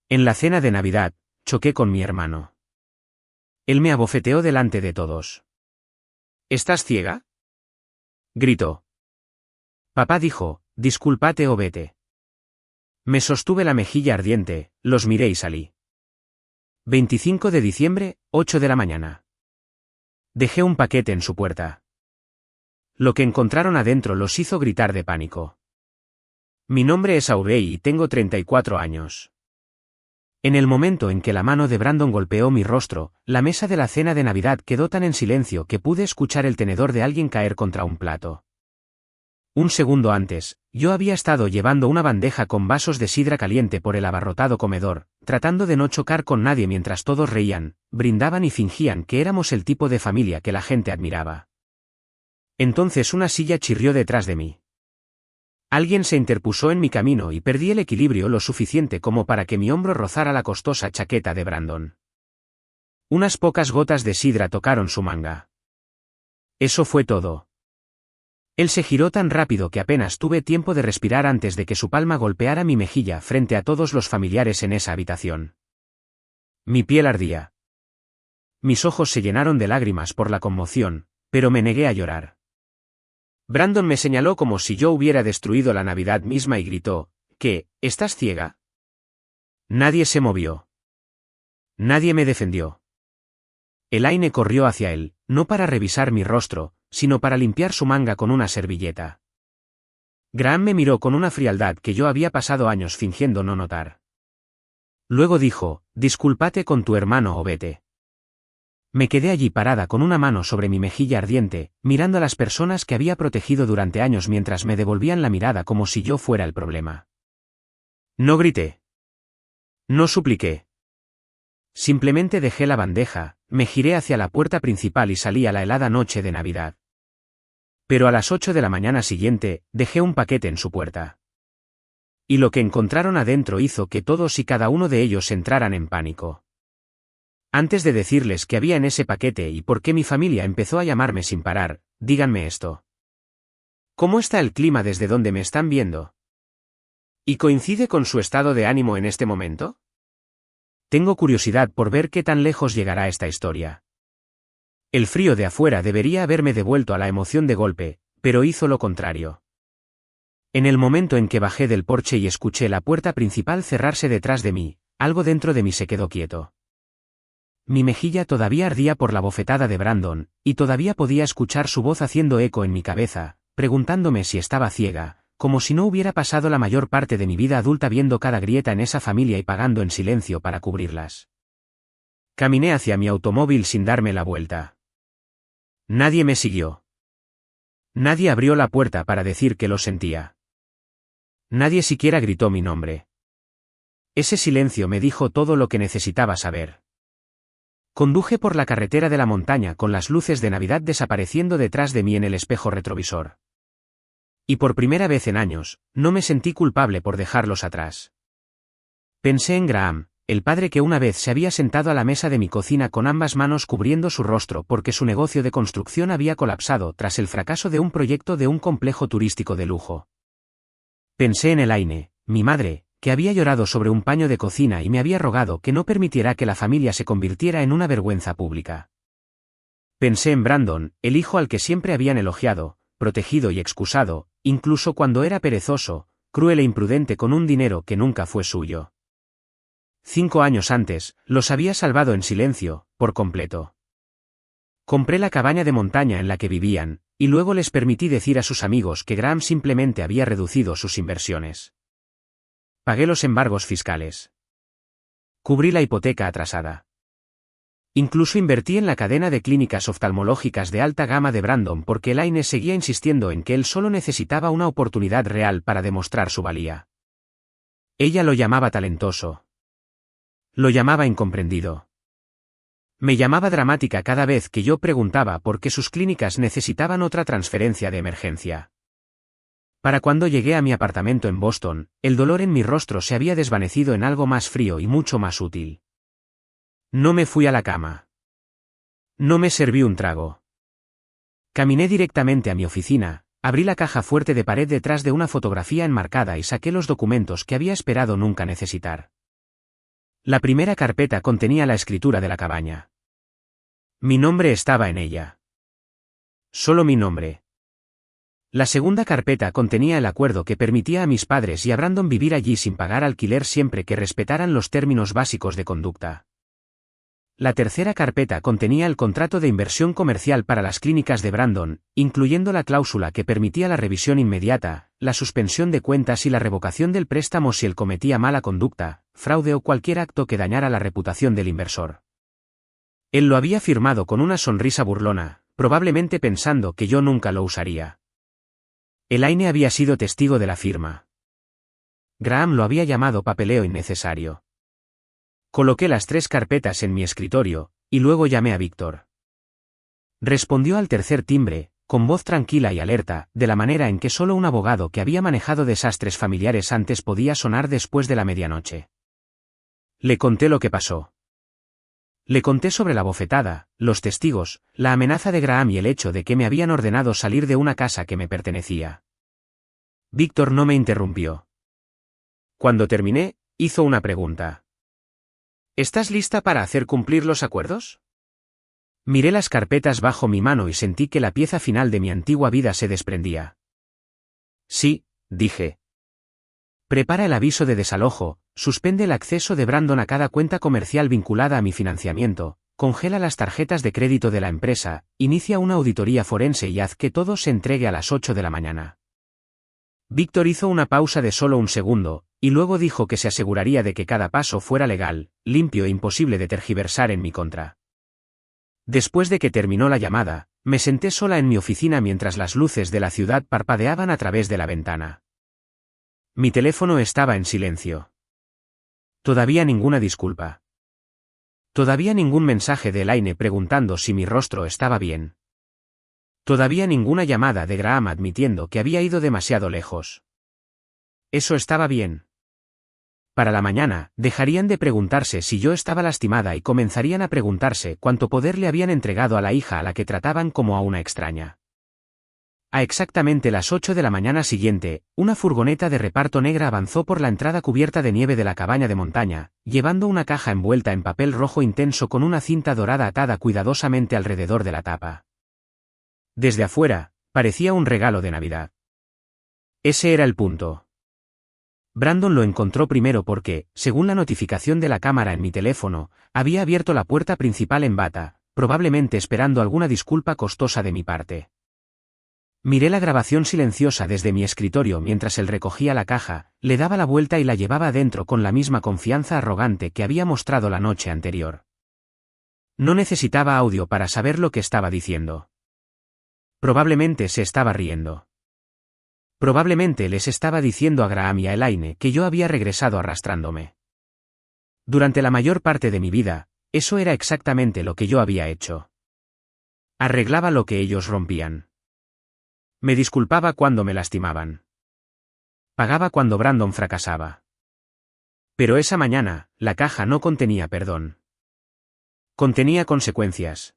En la cena de Navidad, choqué con mi hermano. Él me abofeteó delante de todos. ¿Estás ciega?, gritó. Papá dijo, discúlpate o vete. Me sostuve la mejilla ardiente, los miré y salí. 25 de diciembre, 8 de la mañana. Dejé un paquete en su puerta. Lo que encontraron adentro los hizo gritar de pánico. Mi nombre es Aurey y tengo 34 años. En el momento en que la mano de Brandon golpeó mi rostro, la mesa de la cena de Navidad quedó tan en silencio que pude escuchar el tenedor de alguien caer contra un plato. Un segundo antes, yo había estado llevando una bandeja con vasos de sidra caliente por el abarrotado comedor, tratando de no chocar con nadie mientras todos reían, brindaban y fingían que éramos el tipo de familia que la gente admiraba. Entonces una silla chirrió detrás de mí. Alguien se interpuso en mi camino y perdí el equilibrio lo suficiente como para que mi hombro rozara la costosa chaqueta de Brandon. Unas pocas gotas de sidra tocaron su manga. Eso fue todo. Él se giró tan rápido que apenas tuve tiempo de respirar antes de que su palma golpeara mi mejilla frente a todos los familiares en esa habitación. Mi piel ardía. Mis ojos se llenaron de lágrimas por la conmoción, pero me negué a llorar. Brandon me señaló como si yo hubiera destruido la Navidad misma y gritó, ¿qué, estás ciega? Nadie se movió. Nadie me defendió. Elaine corrió hacia él, no para revisar mi rostro, sino para limpiar su manga con una servilleta. Graham me miró con una frialdad que yo había pasado años fingiendo no notar. Luego dijo, discúlpate con tu hermano o vete. Me quedé allí parada con una mano sobre mi mejilla ardiente, mirando a las personas que había protegido durante años mientras me devolvían la mirada como si yo fuera el problema. No grité. No supliqué. Simplemente dejé la bandeja, me giré hacia la puerta principal y salí a la helada noche de Navidad. Pero a las 8 de la mañana siguiente, dejé un paquete en su puerta. Y lo que encontraron adentro hizo que todos y cada uno de ellos entraran en pánico. Antes de decirles qué había en ese paquete y por qué mi familia empezó a llamarme sin parar, díganme esto. ¿Cómo está el clima desde donde me están viendo? ¿Y coincide con su estado de ánimo en este momento? Tengo curiosidad por ver qué tan lejos llegará esta historia. El frío de afuera debería haberme devuelto a la emoción de golpe, pero hizo lo contrario. En el momento en que bajé del porche y escuché la puerta principal cerrarse detrás de mí, algo dentro de mí se quedó quieto. Mi mejilla todavía ardía por la bofetada de Brandon, y todavía podía escuchar su voz haciendo eco en mi cabeza, preguntándome si estaba ciega, como si no hubiera pasado la mayor parte de mi vida adulta viendo cada grieta en esa familia y pagando en silencio para cubrirlas. Caminé hacia mi automóvil sin darme la vuelta. Nadie me siguió. Nadie abrió la puerta para decir que lo sentía. Nadie siquiera gritó mi nombre. Ese silencio me dijo todo lo que necesitaba saber. Conduje por la carretera de la montaña con las luces de Navidad desapareciendo detrás de mí en el espejo retrovisor. Y por primera vez en años, no me sentí culpable por dejarlos atrás. Pensé en Graham, el padre que una vez se había sentado a la mesa de mi cocina con ambas manos cubriendo su rostro porque su negocio de construcción había colapsado tras el fracaso de un proyecto de un complejo turístico de lujo. Pensé en Elaine, mi madre, que había llorado sobre un paño de cocina y me había rogado que no permitiera que la familia se convirtiera en una vergüenza pública. Pensé en Brandon, el hijo al que siempre habían elogiado, protegido y excusado, incluso cuando era perezoso, cruel e imprudente con un dinero que nunca fue suyo. 5 años antes, los había salvado en silencio, por completo. Compré la cabaña de montaña en la que vivían, y luego les permití decir a sus amigos que Graham simplemente había reducido sus inversiones. Pagué los embargos fiscales. Cubrí la hipoteca atrasada. Incluso invertí en la cadena de clínicas oftalmológicas de alta gama de Brandon porque Elaine seguía insistiendo en que él solo necesitaba una oportunidad real para demostrar su valía. Ella lo llamaba talentoso. Lo llamaba incomprendido. Me llamaba dramática cada vez que yo preguntaba por qué sus clínicas necesitaban otra transferencia de emergencia. Para cuando llegué a mi apartamento en Boston, el dolor en mi rostro se había desvanecido en algo más frío y mucho más útil. No me fui a la cama. No me serví un trago. Caminé directamente a mi oficina, abrí la caja fuerte de pared detrás de una fotografía enmarcada y saqué los documentos que había esperado nunca necesitar. La primera carpeta contenía la escritura de la cabaña. Mi nombre estaba en ella. Solo mi nombre. La segunda carpeta contenía el acuerdo que permitía a mis padres y a Brandon vivir allí sin pagar alquiler siempre que respetaran los términos básicos de conducta. La tercera carpeta contenía el contrato de inversión comercial para las clínicas de Brandon, incluyendo la cláusula que permitía la revisión inmediata, la suspensión de cuentas y la revocación del préstamo si él cometía mala conducta, fraude o cualquier acto que dañara la reputación del inversor. Él lo había firmado con una sonrisa burlona, probablemente pensando que yo nunca lo usaría. Elaine había sido testigo de la firma. Graham lo había llamado papeleo innecesario. Coloqué las 3 carpetas en mi escritorio, y luego llamé a Víctor. Respondió al tercer timbre, con voz tranquila y alerta, de la manera en que solo un abogado que había manejado desastres familiares antes podía sonar después de la medianoche. Le conté lo que pasó. Le conté sobre la bofetada, los testigos, la amenaza de Graham y el hecho de que me habían ordenado salir de una casa que me pertenecía. Víctor no me interrumpió. Cuando terminé, hizo una pregunta. ¿Estás lista para hacer cumplir los acuerdos? Miré las carpetas bajo mi mano y sentí que la pieza final de mi antigua vida se desprendía. Sí, dije. Prepara el aviso de desalojo, suspende el acceso de Brandon a cada cuenta comercial vinculada a mi financiamiento, congela las tarjetas de crédito de la empresa, inicia una auditoría forense y haz que todo se entregue a las 8 de la mañana. Víctor hizo una pausa de solo un segundo, y luego dijo que se aseguraría de que cada paso fuera legal, limpio e imposible de tergiversar en mi contra. Después de que terminó la llamada, me senté sola en mi oficina mientras las luces de la ciudad parpadeaban a través de la ventana. Mi teléfono estaba en silencio. Todavía ninguna disculpa. Todavía ningún mensaje de Elaine preguntando si mi rostro estaba bien. Todavía ninguna llamada de Graham admitiendo que había ido demasiado lejos. Eso estaba bien. Para la mañana, dejarían de preguntarse si yo estaba lastimada y comenzarían a preguntarse cuánto poder le habían entregado a la hija a la que trataban como a una extraña. A exactamente las 8 de la mañana siguiente, una furgoneta de reparto negra avanzó por la entrada cubierta de nieve de la cabaña de montaña, llevando una caja envuelta en papel rojo intenso con una cinta dorada atada cuidadosamente alrededor de la tapa. Desde afuera, parecía un regalo de Navidad. Ese era el punto. Brandon lo encontró primero porque, según la notificación de la cámara en mi teléfono, había abierto la puerta principal en bata, probablemente esperando alguna disculpa costosa de mi parte. Miré la grabación silenciosa desde mi escritorio mientras él recogía la caja, le daba la vuelta y la llevaba adentro con la misma confianza arrogante que había mostrado la noche anterior. No necesitaba audio para saber lo que estaba diciendo. Probablemente se estaba riendo. Probablemente les estaba diciendo a Graham y a Elaine que yo había regresado arrastrándome. Durante la mayor parte de mi vida, eso era exactamente lo que yo había hecho. Arreglaba lo que ellos rompían. Me disculpaba cuando me lastimaban. Pagaba cuando Brandon fracasaba. Pero esa mañana, la caja no contenía perdón. Contenía consecuencias.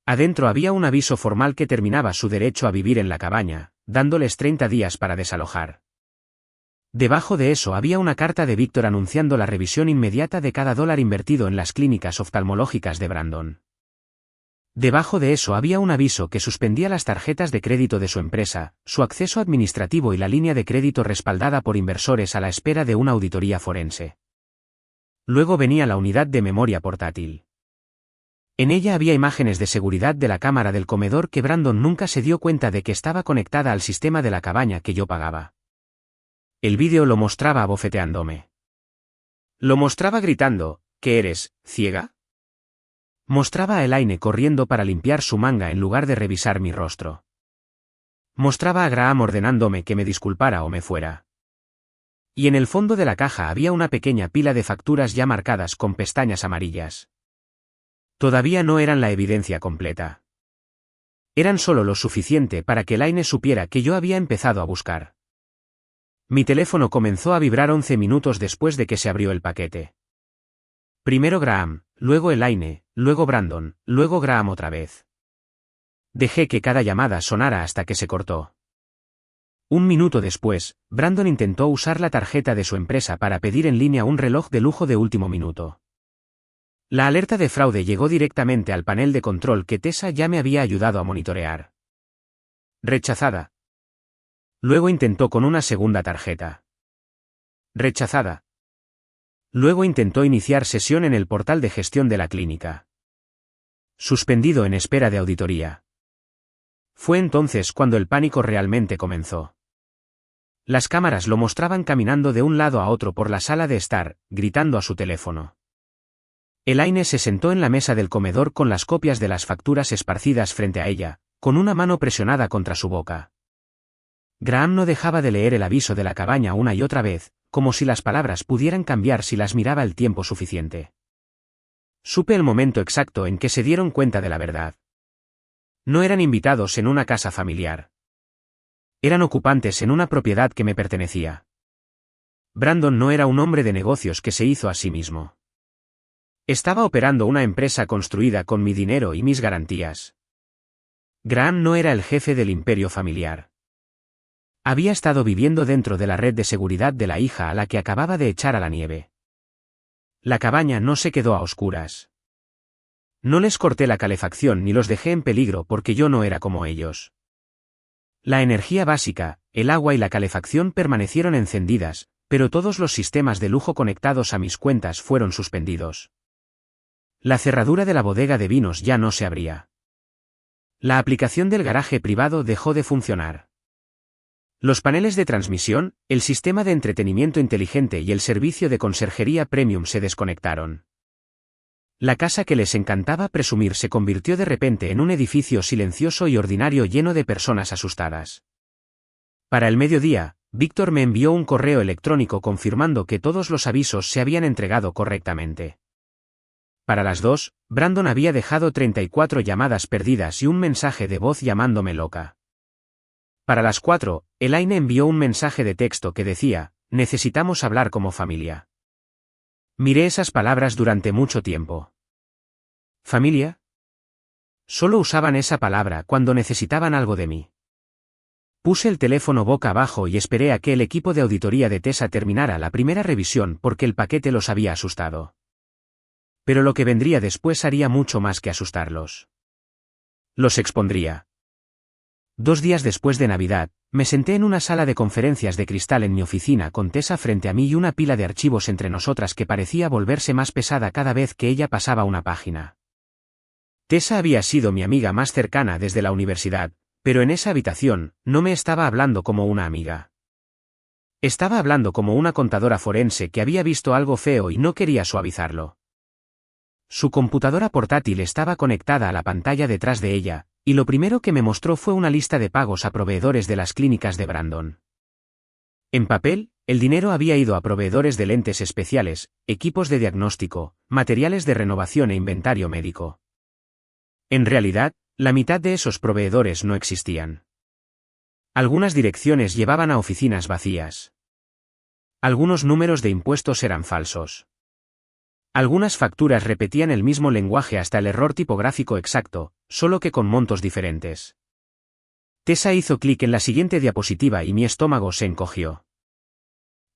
Adentro había un aviso formal que terminaba su derecho a vivir en la cabaña, dándoles 30 días para desalojar. Debajo de eso había una carta de Víctor anunciando la revisión inmediata de cada dólar invertido en las clínicas oftalmológicas de Brandon. Debajo de eso había un aviso que suspendía las tarjetas de crédito de su empresa, su acceso administrativo y la línea de crédito respaldada por inversores a la espera de una auditoría forense. Luego venía la unidad de memoria portátil. En ella había imágenes de seguridad de la cámara del comedor que Brandon nunca se dio cuenta de que estaba conectada al sistema de la cabaña que yo pagaba. El vídeo lo mostraba abofeteándome. Lo mostraba gritando, ¿qué eres, ciega? Mostraba a Elaine corriendo para limpiar su manga en lugar de revisar mi rostro. Mostraba a Graham ordenándome que me disculpara o me fuera. Y en el fondo de la caja había una pequeña pila de facturas ya marcadas con pestañas amarillas. Todavía no eran la evidencia completa. Eran solo lo suficiente para que Elaine supiera que yo había empezado a buscar. Mi teléfono comenzó a vibrar 11 minutos después de que se abrió el paquete. Primero Graham, luego Elaine, luego Brandon, luego Graham otra vez. Dejé que cada llamada sonara hasta que se cortó. Un minuto después, Brandon intentó usar la tarjeta de su empresa para pedir en línea un reloj de lujo de último minuto. La alerta de fraude llegó directamente al panel de control que Tessa ya me había ayudado a monitorear. Rechazada. Luego intentó con una segunda tarjeta. Rechazada. Luego intentó iniciar sesión en el portal de gestión de la clínica. Suspendido en espera de auditoría. Fue entonces cuando el pánico realmente comenzó. Las cámaras lo mostraban caminando de un lado a otro por la sala de estar, gritando a su teléfono. Elaine se sentó en la mesa del comedor con las copias de las facturas esparcidas frente a ella, con una mano presionada contra su boca. Graham no dejaba de leer el aviso de la cabaña una y otra vez, como si las palabras pudieran cambiar si las miraba el tiempo suficiente. Supe el momento exacto en que se dieron cuenta de la verdad. No eran invitados en una casa familiar. Eran ocupantes en una propiedad que me pertenecía. Brandon no era un hombre de negocios que se hizo a sí mismo. Estaba operando una empresa construida con mi dinero y mis garantías. Graham no era el jefe del imperio familiar. Había estado viviendo dentro de la red de seguridad de la hija a la que acababa de echar a la nieve. La cabaña no se quedó a oscuras. No les corté la calefacción ni los dejé en peligro porque yo no era como ellos. La energía básica, el agua y la calefacción permanecieron encendidas, pero todos los sistemas de lujo conectados a mis cuentas fueron suspendidos. La cerradura de la bodega de vinos ya no se abría. La aplicación del garaje privado dejó de funcionar. Los paneles de transmisión, el sistema de entretenimiento inteligente y el servicio de conserjería premium se desconectaron. La casa que les encantaba presumir se convirtió de repente en un edificio silencioso y ordinario lleno de personas asustadas. Para el mediodía, Víctor me envió un correo electrónico confirmando que todos los avisos se habían entregado correctamente. Para las 2, Brandon había dejado 34 llamadas perdidas y un mensaje de voz llamándome loca. Para las 4, Elaine envió un mensaje de texto que decía, necesitamos hablar como familia. Miré esas palabras durante mucho tiempo. ¿Familia? Solo usaban esa palabra cuando necesitaban algo de mí. Puse el teléfono boca abajo y esperé a que el equipo de auditoría de Tessa terminara la primera revisión porque el paquete los había asustado. Pero lo que vendría después haría mucho más que asustarlos. Los expondría. 2 días después de Navidad, me senté en una sala de conferencias de cristal en mi oficina con Tessa frente a mí y una pila de archivos entre nosotras que parecía volverse más pesada cada vez que ella pasaba una página. Tessa había sido mi amiga más cercana desde la universidad, pero en esa habitación, no me estaba hablando como una amiga. Estaba hablando como una contadora forense que había visto algo feo y no quería suavizarlo. Su computadora portátil estaba conectada a la pantalla detrás de ella, y lo primero que me mostró fue una lista de pagos a proveedores de las clínicas de Brandon. En papel, el dinero había ido a proveedores de lentes especiales, equipos de diagnóstico, materiales de renovación e inventario médico. En realidad, la mitad de esos proveedores no existían. Algunas direcciones llevaban a oficinas vacías. Algunos números de impuestos eran falsos. Algunas facturas repetían el mismo lenguaje hasta el error tipográfico exacto, solo que con montos diferentes. Tessa hizo clic en la siguiente diapositiva y mi estómago se encogió.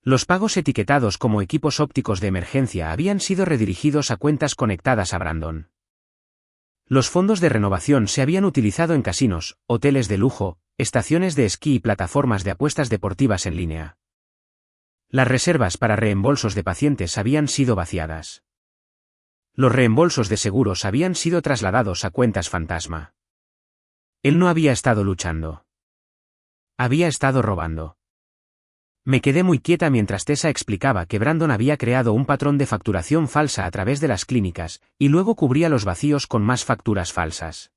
Los pagos etiquetados como equipos ópticos de emergencia habían sido redirigidos a cuentas conectadas a Brandon. Los fondos de renovación se habían utilizado en casinos, hoteles de lujo, estaciones de esquí y plataformas de apuestas deportivas en línea. Las reservas para reembolsos de pacientes habían sido vaciadas. Los reembolsos de seguros habían sido trasladados a cuentas fantasma. Él no había estado luchando. Había estado robando. Me quedé muy quieta mientras Tessa explicaba que Brandon había creado un patrón de facturación falsa a través de las clínicas, y luego cubría los vacíos con más facturas falsas.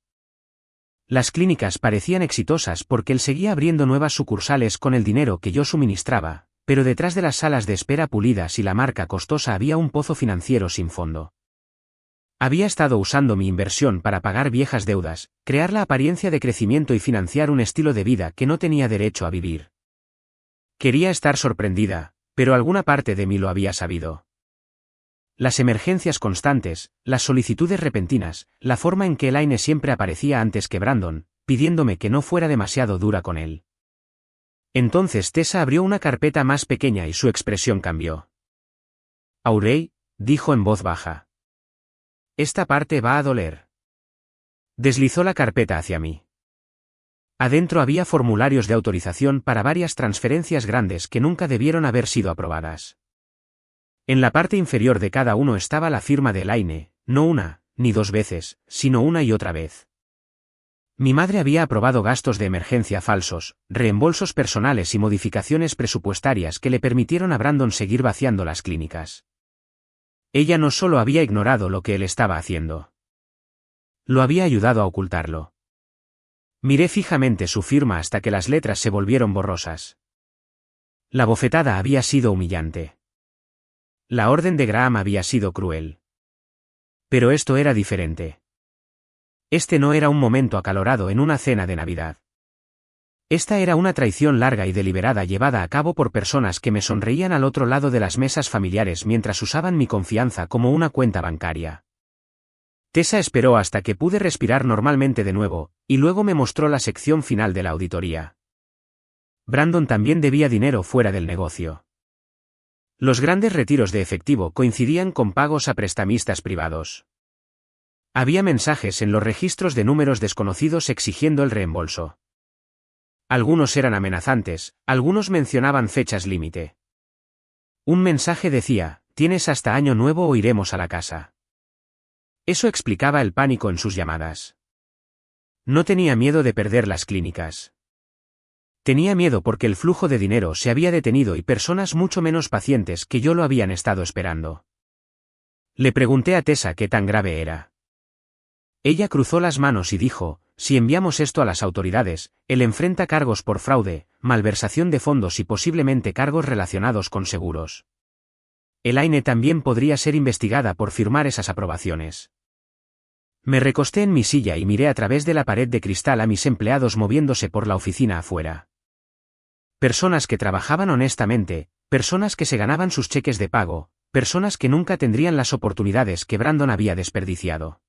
Las clínicas parecían exitosas porque él seguía abriendo nuevas sucursales con el dinero que yo suministraba, pero detrás de las salas de espera pulidas y la marca costosa había un pozo financiero sin fondo. Había estado usando mi inversión para pagar viejas deudas, crear la apariencia de crecimiento y financiar un estilo de vida que no tenía derecho a vivir. Quería estar sorprendida, pero alguna parte de mí lo había sabido. Las emergencias constantes, las solicitudes repentinas, la forma en que Elaine siempre aparecía antes que Brandon, pidiéndome que no fuera demasiado dura con él. Entonces Tessa abrió una carpeta más pequeña y su expresión cambió. Aurey, dijo en voz baja. Esta parte va a doler. Deslizó la carpeta hacia mí. Adentro había formularios de autorización para varias transferencias grandes que nunca debieron haber sido aprobadas. En la parte inferior de cada uno estaba la firma de Elaine, no una, ni dos veces, sino una y otra vez. Mi madre había aprobado gastos de emergencia falsos, reembolsos personales y modificaciones presupuestarias que le permitieron a Brandon seguir vaciando las clínicas. Ella no solo había ignorado lo que él estaba haciendo. Lo había ayudado a ocultarlo. Miré fijamente su firma hasta que las letras se volvieron borrosas. La bofetada había sido humillante. La orden de Graham había sido cruel. Pero esto era diferente. Este no era un momento acalorado en una cena de Navidad. Esta era una traición larga y deliberada llevada a cabo por personas que me sonreían al otro lado de las mesas familiares mientras usaban mi confianza como una cuenta bancaria. Tessa esperó hasta que pude respirar normalmente de nuevo, y luego me mostró la sección final de la auditoría. Brandon también debía dinero fuera del negocio. Los grandes retiros de efectivo coincidían con pagos a prestamistas privados. Había mensajes en los registros de números desconocidos exigiendo el reembolso. Algunos eran amenazantes, algunos mencionaban fechas límite. Un mensaje decía, «Tienes hasta Año Nuevo o iremos a la casa». Eso explicaba el pánico en sus llamadas. No tenía miedo de perder las clínicas. Tenía miedo porque el flujo de dinero se había detenido y personas mucho menos pacientes que yo lo habían estado esperando. Le pregunté a Tessa qué tan grave era. Ella cruzó las manos y dijo, si enviamos esto a las autoridades, él enfrenta cargos por fraude, malversación de fondos y posiblemente cargos relacionados con seguros. Elaine también podría ser investigada por firmar esas aprobaciones. Me recosté en mi silla y miré a través de la pared de cristal a mis empleados moviéndose por la oficina afuera. Personas que trabajaban honestamente, personas que se ganaban sus cheques de pago, personas que nunca tendrían las oportunidades que Brandon había desperdiciado.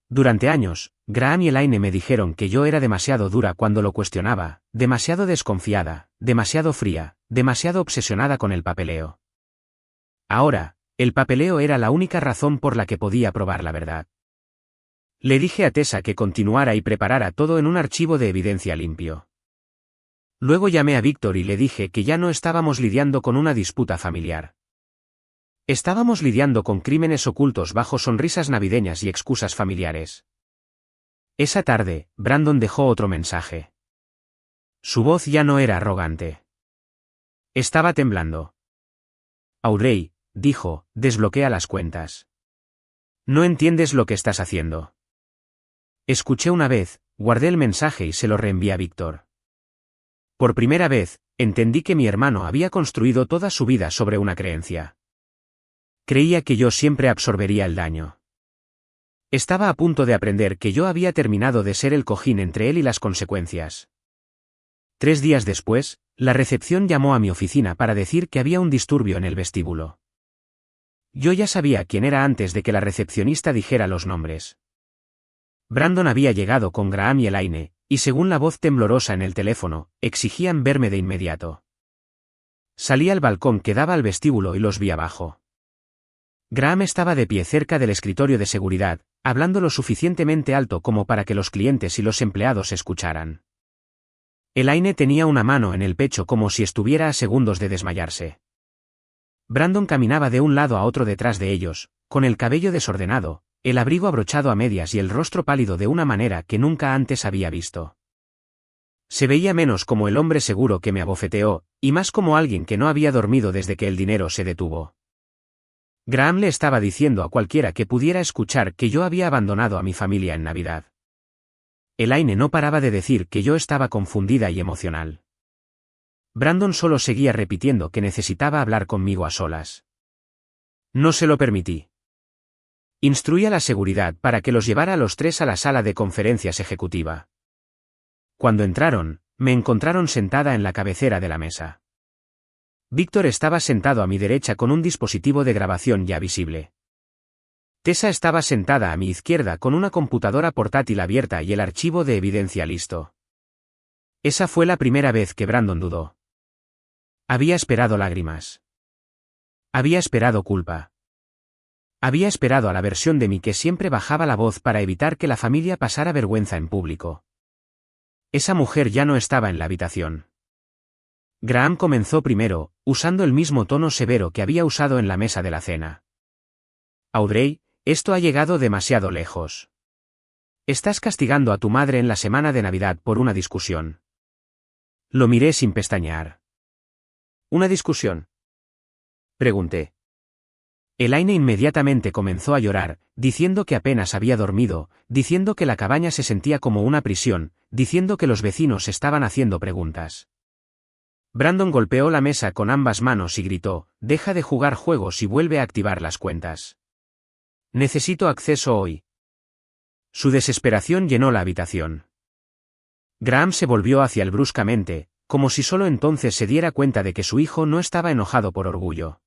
Durante años, Graham y Elaine me dijeron que yo era demasiado dura cuando lo cuestionaba, demasiado desconfiada, demasiado fría, demasiado obsesionada con el papeleo. Ahora, el papeleo era la única razón por la que podía probar la verdad. Le dije a Tessa que continuara y preparara todo en un archivo de evidencia limpio. Luego llamé a Víctor y le dije que ya no estábamos lidiando con una disputa familiar. Estábamos lidiando con crímenes ocultos bajo sonrisas navideñas y excusas familiares. Esa tarde, Brandon dejó otro mensaje. Su voz ya no era arrogante. Estaba temblando. Aurey, dijo, desbloquea las cuentas. No entiendes lo que estás haciendo. Escuché una vez, guardé el mensaje y se lo reenvié a Víctor. Por primera vez, entendí que mi hermano había construido toda su vida sobre una creencia. Creía que yo siempre absorbería el daño. Estaba a punto de aprender que yo había terminado de ser el cojín entre él y las consecuencias. 3 días después, la recepción llamó a mi oficina para decir que había un disturbio en el vestíbulo. Yo ya sabía quién era antes de que la recepcionista dijera los nombres. Brandon había llegado con Graham y Elaine, y según la voz temblorosa en el teléfono, exigían verme de inmediato. Salí al balcón que daba al vestíbulo y los vi abajo. Graham estaba de pie cerca del escritorio de seguridad, hablando lo suficientemente alto como para que los clientes y los empleados escucharan. Elaine tenía una mano en el pecho como si estuviera a segundos de desmayarse. Brandon caminaba de un lado a otro detrás de ellos, con el cabello desordenado, el abrigo abrochado a medias y el rostro pálido de una manera que nunca antes había visto. Se veía menos como el hombre seguro que me abofeteó, y más como alguien que no había dormido desde que el dinero se detuvo. Graham le estaba diciendo a cualquiera que pudiera escuchar que yo había abandonado a mi familia en Navidad. Elaine no paraba de decir que yo estaba confundida y emocional. Brandon solo seguía repitiendo que necesitaba hablar conmigo a solas. No se lo permití. Instruí a la seguridad para que los llevara a los 3 a la sala de conferencias ejecutiva. Cuando entraron, me encontraron sentada en la cabecera de la mesa. Víctor estaba sentado a mi derecha con un dispositivo de grabación ya visible. Tessa estaba sentada a mi izquierda con una computadora portátil abierta y el archivo de evidencia listo. Esa fue la primera vez que Brandon dudó. Había esperado lágrimas. Había esperado culpa. Había esperado a la versión de mí que siempre bajaba la voz para evitar que la familia pasara vergüenza en público. Esa mujer ya no estaba en la habitación. Graham comenzó primero, usando el mismo tono severo que había usado en la mesa de la cena. Audrey, esto ha llegado demasiado lejos. Estás castigando a tu madre en la semana de Navidad por una discusión. Lo miré sin pestañear. ¿Una discusión?, pregunté. Elaine inmediatamente comenzó a llorar, diciendo que apenas había dormido, diciendo que la cabaña se sentía como una prisión, diciendo que los vecinos estaban haciendo preguntas. Brandon golpeó la mesa con ambas manos y gritó: «Deja de jugar juegos y vuelve a activar las cuentas. Necesito acceso hoy». Su desesperación llenó la habitación. Graham se volvió hacia él bruscamente, como si solo entonces se diera cuenta de que su hijo no estaba enojado por orgullo.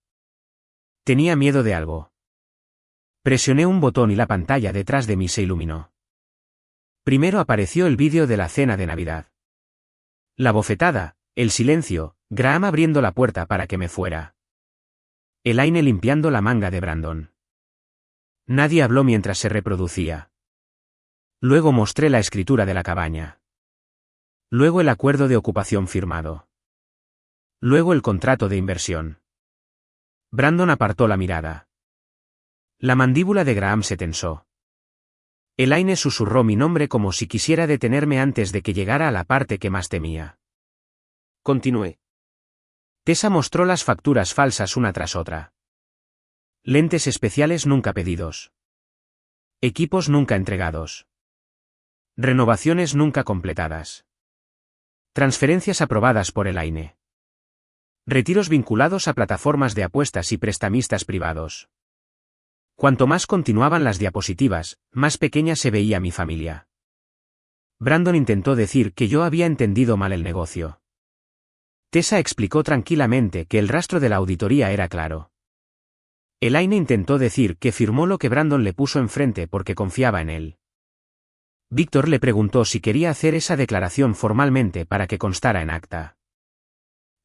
Tenía miedo de algo. Presioné un botón y la pantalla detrás de mí se iluminó. Primero apareció el vídeo de la cena de Navidad. La bofetada, el silencio, Graham abriendo la puerta para que me fuera. Elaine limpiando la manga de Brandon. Nadie habló mientras se reproducía. Luego mostré la escritura de la cabaña. Luego el acuerdo de ocupación firmado. Luego el contrato de inversión. Brandon apartó la mirada. La mandíbula de Graham se tensó. Elaine susurró mi nombre como si quisiera detenerme antes de que llegara a la parte que más temía. Continué. Tessa mostró las facturas falsas una tras otra. Lentes especiales nunca pedidos. Equipos nunca entregados. Renovaciones nunca completadas. Transferencias aprobadas por Elaine. Retiros vinculados a plataformas de apuestas y prestamistas privados. Cuanto más continuaban las diapositivas, más pequeña se veía mi familia. Brandon intentó decir que yo había entendido mal el negocio. Tessa explicó tranquilamente que el rastro de la auditoría era claro. Elaine intentó decir que firmó lo que Brandon le puso enfrente porque confiaba en él. Víctor le preguntó si quería hacer esa declaración formalmente para que constara en acta.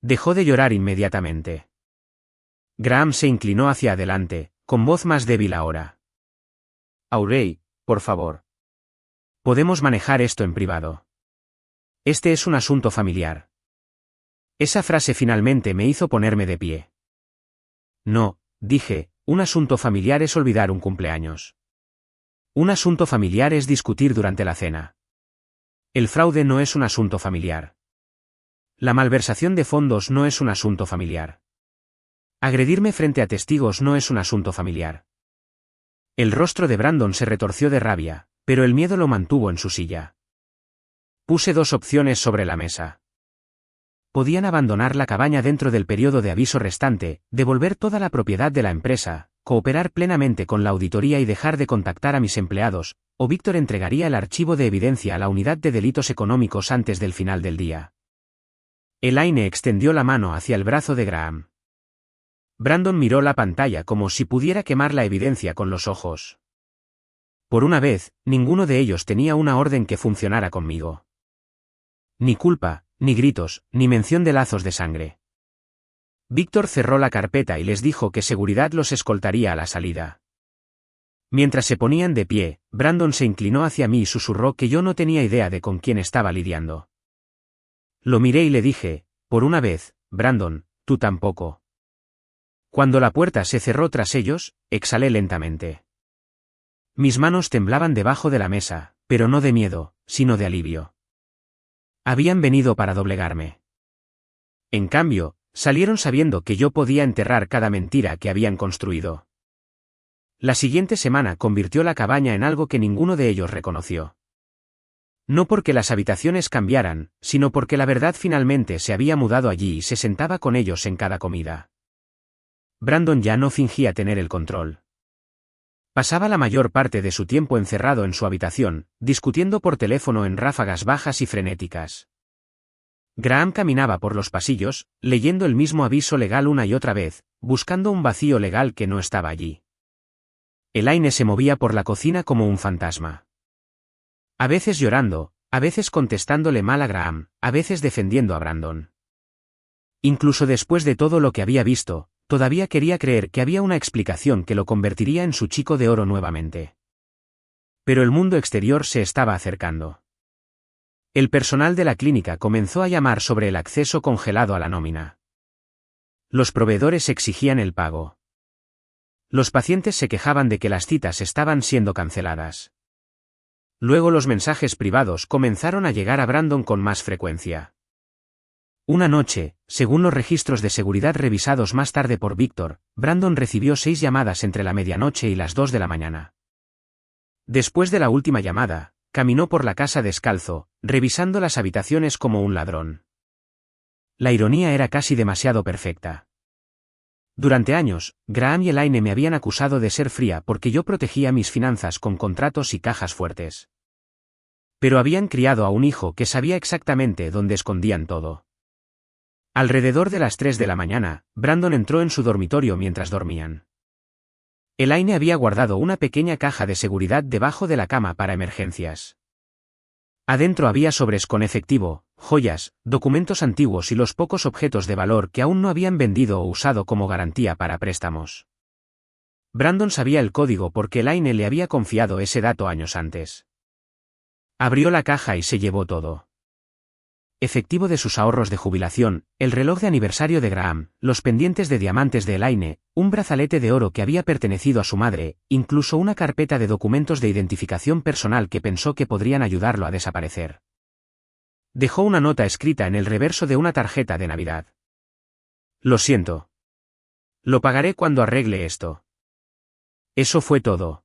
Dejó de llorar inmediatamente. Graham se inclinó hacia adelante, con voz más débil ahora. Audrey, por favor. Podemos manejar esto en privado. Este es un asunto familiar. Esa frase finalmente me hizo ponerme de pie. No, dije, un asunto familiar es olvidar un cumpleaños. Un asunto familiar es discutir durante la cena. El fraude no es un asunto familiar. La malversación de fondos no es un asunto familiar. Agredirme frente a testigos no es un asunto familiar. El rostro de Brandon se retorció de rabia, pero el miedo lo mantuvo en su silla. Puse dos opciones sobre la mesa. Podían abandonar la cabaña dentro del periodo de aviso restante, devolver toda la propiedad de la empresa, cooperar plenamente con la auditoría y dejar de contactar a mis empleados, o Víctor entregaría el archivo de evidencia a la unidad de delitos económicos antes del final del día. Elaine extendió la mano hacia el brazo de Graham. Brandon miró la pantalla como si pudiera quemar la evidencia con los ojos. Por una vez, ninguno de ellos tenía una orden que funcionara conmigo. Ni culpa, ni gritos, ni mención de lazos de sangre. Víctor cerró la carpeta y les dijo que seguridad los escoltaría a la salida. Mientras se ponían de pie, Brandon se inclinó hacia mí y susurró que yo no tenía idea de con quién estaba lidiando. Lo miré y le dije, por una vez, Brandon, tú tampoco. Cuando la puerta se cerró tras ellos, exhalé lentamente. Mis manos temblaban debajo de la mesa, pero no de miedo, sino de alivio. Habían venido para doblegarme. En cambio, salieron sabiendo que yo podía enterrar cada mentira que habían construido. La siguiente semana convirtió la cabaña en algo que ninguno de ellos reconoció. No porque las habitaciones cambiaran, sino porque la verdad finalmente se había mudado allí y se sentaba con ellos en cada comida. Brandon ya no fingía tener el control. Pasaba la mayor parte de su tiempo encerrado en su habitación, discutiendo por teléfono en ráfagas bajas y frenéticas. Graham caminaba por los pasillos, leyendo el mismo aviso legal una y otra vez, buscando un vacío legal que no estaba allí. Elaine se movía por la cocina como un fantasma. A veces llorando, A veces contestándole mal a Graham, a veces defendiendo a Brandon. Incluso después de todo lo que había visto, todavía quería creer que había una explicación que lo convertiría en su chico de oro nuevamente. Pero el mundo exterior se estaba acercando. El personal de la clínica comenzó a llamar sobre el acceso congelado a la nómina. Los proveedores exigían el pago. Los pacientes se quejaban de que las citas estaban siendo canceladas. Luego los mensajes privados comenzaron a llegar a Brandon con más frecuencia. Una noche, según los registros de seguridad revisados más tarde por Víctor, Brandon recibió 6 llamadas entre la medianoche y las 2 de la mañana. Después de la última llamada, caminó por la casa descalzo, revisando las habitaciones como un ladrón. La ironía era casi demasiado perfecta. Durante años, Graham y Elaine me habían acusado de ser fría porque yo protegía mis finanzas con contratos y cajas fuertes. Pero habían criado a un hijo que sabía exactamente dónde escondían todo. Alrededor de las 3 de la mañana, Brandon entró en su dormitorio mientras dormían. Elaine había guardado una pequeña caja de seguridad debajo de la cama para emergencias. Adentro había sobres con efectivo, joyas, documentos antiguos y los pocos objetos de valor que aún no habían vendido o usado como garantía para préstamos. Brandon sabía el código porque Elaine le había confiado ese dato años antes. Abrió la caja y se llevó todo. Efectivo de sus ahorros de jubilación, el reloj de aniversario de Graham, los pendientes de diamantes de Elaine, un brazalete de oro que había pertenecido a su madre, incluso una carpeta de documentos de identificación personal que pensó que podrían ayudarlo a desaparecer. Dejó una nota escrita en el reverso de una tarjeta de Navidad. Lo siento. Lo pagaré cuando arregle esto. Eso fue todo.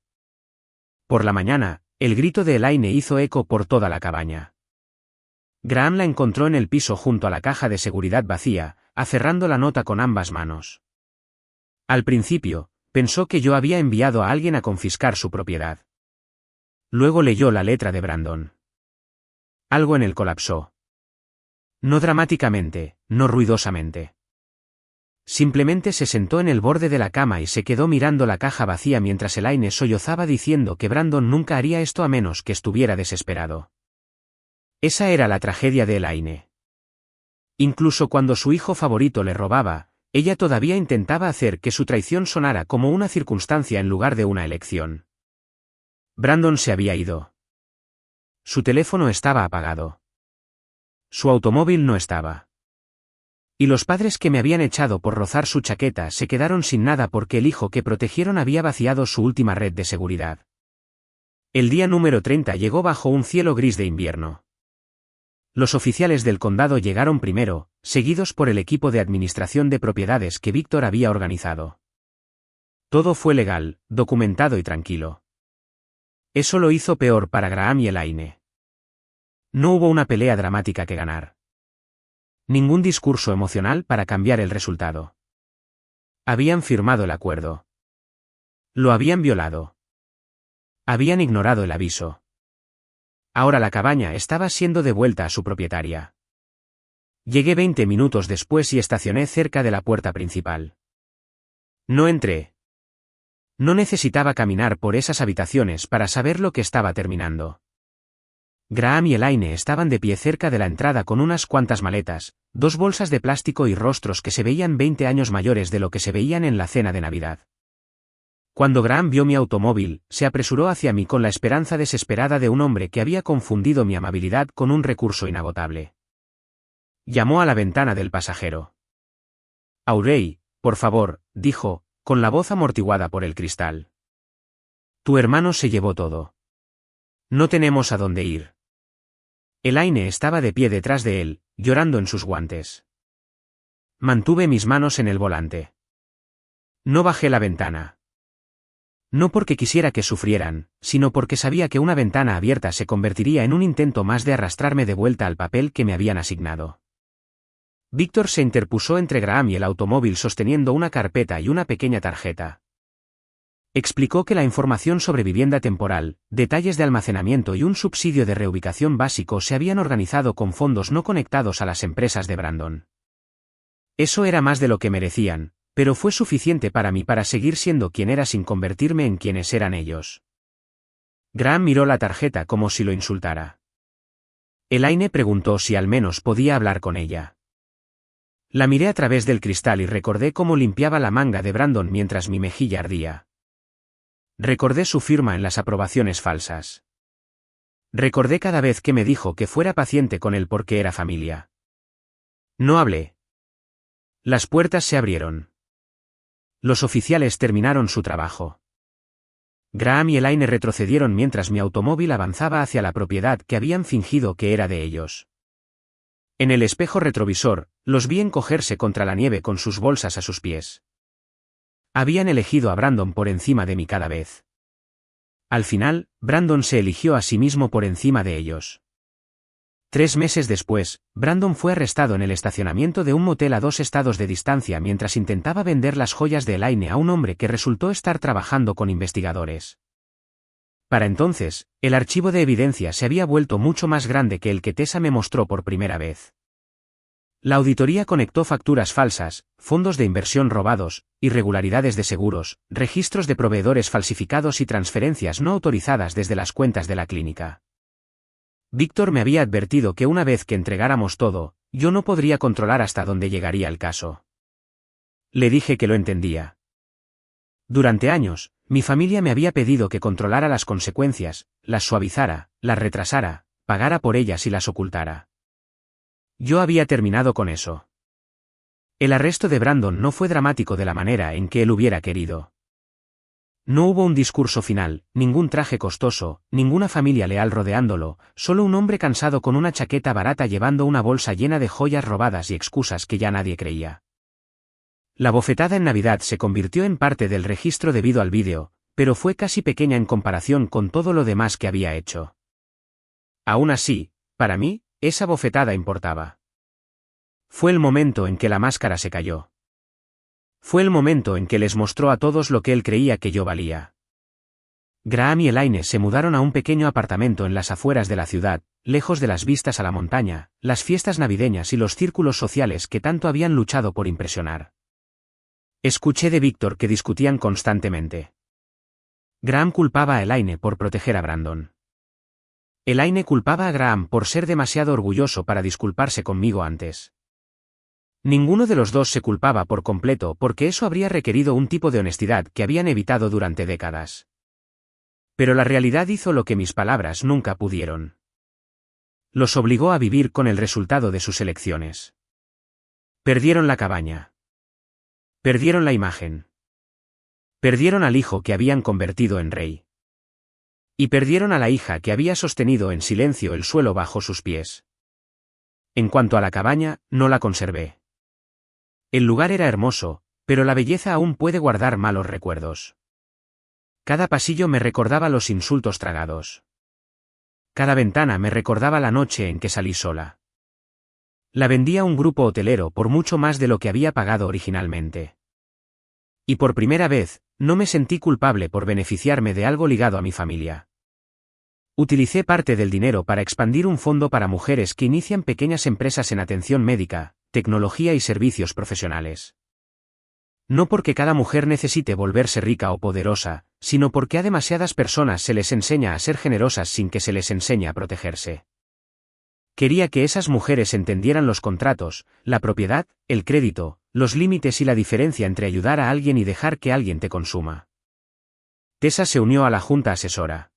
Por la mañana, el grito de Elaine hizo eco por toda la cabaña. Graham la encontró en el piso junto a la caja de seguridad vacía, aferrando la nota con ambas manos. Al principio, pensó que yo había enviado a alguien a confiscar su propiedad. Luego leyó la letra de Brandon. Algo en él colapsó. No dramáticamente, no ruidosamente. Simplemente se sentó en el borde de la cama y se quedó mirando la caja vacía mientras Elaine sollozaba diciendo que Brandon nunca haría esto a menos que estuviera desesperado. Esa era la tragedia de Elaine. Incluso cuando su hijo favorito le robaba, ella todavía intentaba hacer que su traición sonara como una circunstancia en lugar de una elección. Brandon se había ido. Su teléfono estaba apagado. Su automóvil no estaba. Y los padres que me habían echado por rozar su chaqueta se quedaron sin nada porque el hijo que protegieron había vaciado su última red de seguridad. El día número 30 llegó bajo un cielo gris de invierno. Los oficiales del condado llegaron primero, seguidos por el equipo de administración de propiedades que Víctor había organizado. Todo fue legal, documentado y tranquilo. Eso lo hizo peor para Graham y Elaine. No hubo una pelea dramática que ganar. Ningún discurso emocional para cambiar el resultado. Habían firmado el acuerdo. Lo habían violado. Habían ignorado el aviso. Ahora la cabaña estaba siendo devuelta a su propietaria. Llegué 20 minutos después y estacioné cerca de la puerta principal. No entré. No necesitaba caminar por esas habitaciones para saber lo que estaba terminando. Graham y Elaine estaban de pie cerca de la entrada con unas cuantas maletas, 2 bolsas de plástico y rostros que se veían 20 años mayores de lo que se veían en la cena de Navidad. Cuando Graham vio mi automóvil, se apresuró hacia mí con la esperanza desesperada de un hombre que había confundido mi amabilidad con un recurso inagotable. Llamó a la ventana del pasajero. Aurey, por favor, dijo, con la voz amortiguada por el cristal. Tu hermano se llevó todo. No tenemos a dónde ir. Elaine estaba de pie detrás de él, llorando en sus guantes. Mantuve mis manos en el volante. No bajé la ventana. No porque quisiera que sufrieran, sino porque sabía que una ventana abierta se convertiría en un intento más de arrastrarme de vuelta al papel que me habían asignado. Víctor se interpuso entre Graham y el automóvil sosteniendo una carpeta y una pequeña tarjeta. Explicó que la información sobre vivienda temporal, detalles de almacenamiento y un subsidio de reubicación básico se habían organizado con fondos no conectados a las empresas de Brandon. Eso era más de lo que merecían, pero fue suficiente para mí para seguir siendo quien era sin convertirme en quienes eran ellos. Graham miró la tarjeta como si lo insultara. Elaine preguntó si al menos podía hablar con ella. La miré a través del cristal y recordé cómo limpiaba la manga de Brandon mientras mi mejilla ardía. Recordé su firma en las aprobaciones falsas. Recordé cada vez que me dijo que fuera paciente con él porque era familia. No hablé. Las puertas se abrieron. Los oficiales terminaron su trabajo. Graham y Elaine retrocedieron mientras mi automóvil avanzaba hacia la propiedad que habían fingido que era de ellos. En el espejo retrovisor, los vi encogerse contra la nieve con sus bolsas a sus pies. Habían elegido a Brandon por encima de mí cada vez. Al final, Brandon se eligió a sí mismo por encima de ellos. 3 meses después, Brandon fue arrestado en el estacionamiento de un motel a 2 estados de distancia mientras intentaba vender las joyas de Elaine a un hombre que resultó estar trabajando con investigadores. Para entonces, el archivo de evidencia se había vuelto mucho más grande que el que Tessa me mostró por primera vez. La auditoría conectó facturas falsas, fondos de inversión robados, irregularidades de seguros, registros de proveedores falsificados y transferencias no autorizadas desde las cuentas de la clínica. Víctor me había advertido que una vez que entregáramos todo, yo no podría controlar hasta dónde llegaría el caso. Le dije que lo entendía. Durante años, mi familia me había pedido que controlara las consecuencias, las suavizara, las retrasara, pagara por ellas y las ocultara. Yo había terminado con eso. El arresto de Brandon no fue dramático de la manera en que él hubiera querido. No hubo un discurso final, ningún traje costoso, ninguna familia leal rodeándolo, solo un hombre cansado con una chaqueta barata llevando una bolsa llena de joyas robadas y excusas que ya nadie creía. La bofetada en Navidad se convirtió en parte del registro debido al vídeo, pero fue casi pequeña en comparación con todo lo demás que había hecho. Aún así, para mí, esa bofetada importaba. Fue el momento en que la máscara se cayó. Fue el momento en que les mostró a todos lo que él creía que yo valía. Graham y Elaine se mudaron a un pequeño apartamento en las afueras de la ciudad, lejos de las vistas a la montaña, las fiestas navideñas y los círculos sociales que tanto habían luchado por impresionar. Escuché de Víctor que discutían constantemente. Graham culpaba a Elaine por proteger a Brandon. Elaine culpaba a Graham por ser demasiado orgulloso para disculparse conmigo antes. Ninguno de los dos se culpaba por completo porque eso habría requerido un tipo de honestidad que habían evitado durante décadas. Pero la realidad hizo lo que mis palabras nunca pudieron. Los obligó a vivir con el resultado de sus elecciones. Perdieron la cabaña. Perdieron la imagen. Perdieron al hijo que habían convertido en rey. Y perdieron a la hija que había sostenido en silencio el suelo bajo sus pies. En cuanto a la cabaña, no la conservé. El lugar era hermoso, pero la belleza aún puede guardar malos recuerdos. Cada pasillo me recordaba los insultos tragados. Cada ventana me recordaba la noche en que salí sola. La vendí a un grupo hotelero por mucho más de lo que había pagado originalmente. Y por primera vez, no me sentí culpable por beneficiarme de algo ligado a mi familia. Utilicé parte del dinero para expandir un fondo para mujeres que inician pequeñas empresas en atención médica, tecnología y servicios profesionales. No porque cada mujer necesite volverse rica o poderosa, sino porque a demasiadas personas se les enseña a ser generosas sin que se les enseñe a protegerse. Quería que esas mujeres entendieran los contratos, la propiedad, el crédito, los límites y la diferencia entre ayudar a alguien y dejar que alguien te consuma. Tessa se unió a la junta asesora.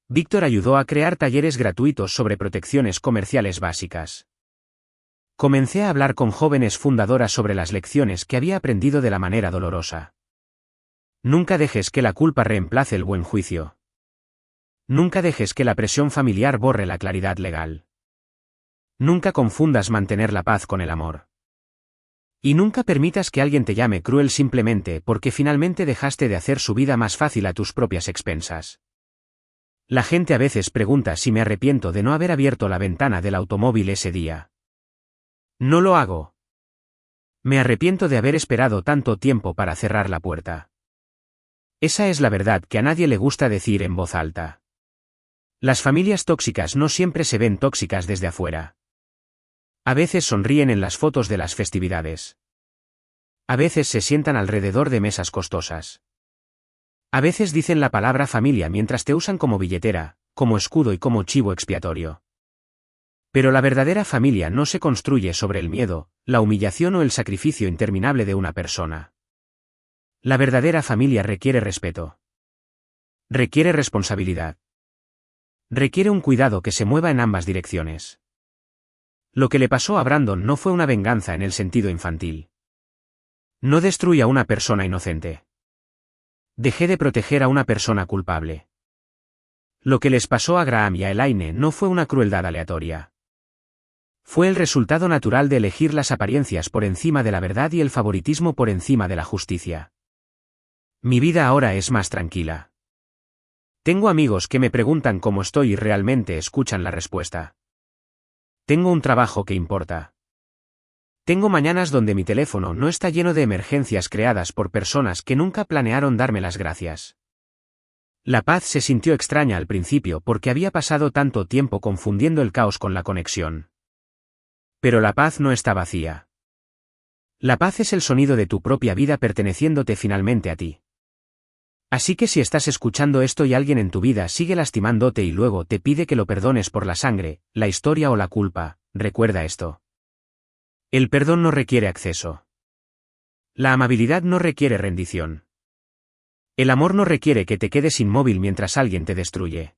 Víctor ayudó a crear talleres gratuitos sobre protecciones comerciales básicas. Comencé a hablar con jóvenes fundadoras sobre las lecciones que había aprendido de la manera dolorosa. Nunca dejes que la culpa reemplace el buen juicio. Nunca dejes que la presión familiar borre la claridad legal. Nunca confundas mantener la paz con el amor. Y nunca permitas que alguien te llame cruel simplemente porque finalmente dejaste de hacer su vida más fácil a tus propias expensas. La gente a veces pregunta si me arrepiento de no haber abierto la ventana del automóvil ese día. No lo hago. Me arrepiento de haber esperado tanto tiempo para cerrar la puerta. Esa es la verdad que a nadie le gusta decir en voz alta. Las familias tóxicas no siempre se ven tóxicas desde afuera. A veces sonríen en las fotos de las festividades. A veces se sientan alrededor de mesas costosas. A veces dicen la palabra familia mientras te usan como billetera, como escudo y como chivo expiatorio. Pero la verdadera familia no se construye sobre el miedo, la humillación o el sacrificio interminable de una persona. La verdadera familia requiere respeto. Requiere responsabilidad. Requiere un cuidado que se mueva en ambas direcciones. Lo que le pasó a Brandon no fue una venganza en el sentido infantil. No destruí a una persona inocente. Dejé de proteger a una persona culpable. Lo que les pasó a Graham y a Elaine no fue una crueldad aleatoria. Fue el resultado natural de elegir las apariencias por encima de la verdad y el favoritismo por encima de la justicia. Mi vida ahora es más tranquila. Tengo amigos que me preguntan cómo estoy y realmente escuchan la respuesta. Tengo un trabajo que importa. Tengo mañanas donde mi teléfono no está lleno de emergencias creadas por personas que nunca planearon darme las gracias. La paz se sintió extraña al principio porque había pasado tanto tiempo confundiendo el caos con la conexión. Pero la paz no está vacía. La paz es el sonido de tu propia vida perteneciéndote finalmente a ti. Así que si estás escuchando esto y alguien en tu vida sigue lastimándote y luego te pide que lo perdones por la sangre, la historia o la culpa, recuerda esto. El perdón no requiere acceso. La amabilidad no requiere rendición. El amor no requiere que te quedes inmóvil mientras alguien te destruye.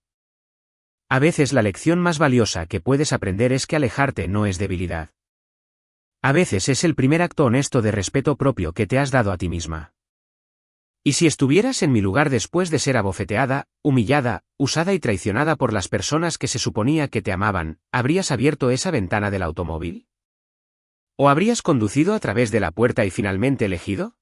A veces la lección más valiosa que puedes aprender es que alejarte no es debilidad. A veces es el primer acto honesto de respeto propio que te has dado a ti misma. ¿Y si estuvieras en mi lugar después de ser abofeteada, humillada, usada y traicionada por las personas que se suponía que te amaban, habrías abierto esa ventana del automóvil? ¿O habrías conducido a través de la puerta y finalmente elegido?